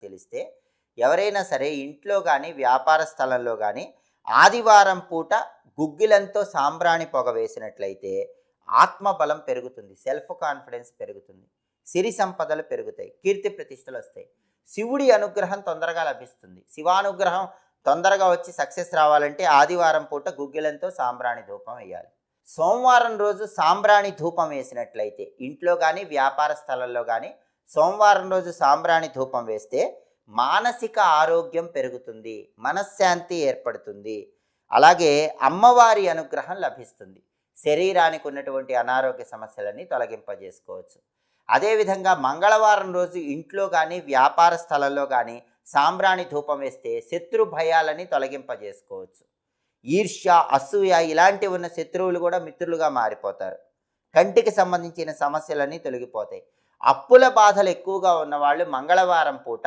తెలిస్తే ఎవరైనా సరే ఇంట్లో కానీ వ్యాపార స్థలంలో కానీ ఆదివారం పూట గుగ్గిలంతో సాంబ్రాణి పొగ వేసినట్లయితే ఆత్మబలం పెరుగుతుంది, సెల్ఫ్ కాన్ఫిడెన్స్ పెరుగుతుంది, సిరి సంపదలు పెరుగుతాయి, కీర్తి ప్రతిష్టలు వస్తాయి, శివుడి అనుగ్రహం తొందరగా లభిస్తుంది. శివానుగ్రహం తొందరగా వచ్చి సక్సెస్ రావాలంటే ఆదివారం పూట గుగ్గిలంతో సాంబ్రాణి ధూపం వేయాలి. సోమవారం రోజు సాంబ్రాణి ధూపం వేసినట్లయితే ఇంట్లో కానీ వ్యాపార స్థలంలో కానీ సోమవారం రోజు సాంబ్రాణి ధూపం వేస్తే మానసిక ఆరోగ్యం పెరుగుతుంది, మనశ్శాంతి ఏర్పడుతుంది, అలాగే అమ్మవారి అనుగ్రహం లభిస్తుంది, శరీరానికి ఉన్నటువంటి అనారోగ్య సమస్యలన్నీ తొలగింపజేసుకోవచ్చు. అదేవిధంగా మంగళవారం రోజు ఇంట్లో కానీ వ్యాపార స్థలంలో కానీ సాంబ్రాణి ధూపం వేస్తే శత్రు భయాలని తొలగింపజేసుకోవచ్చు. ఈర్ష్య, అసూయ ఇలాంటివి ఉన్న శత్రువులు కూడా మిత్రులుగా మారిపోతారు. కంటికి సంబంధించిన సమస్యలన్నీ తొలగిపోతాయి. అప్పుల బాధలు ఎక్కువగా ఉన్నవాళ్ళు మంగళవారం పూట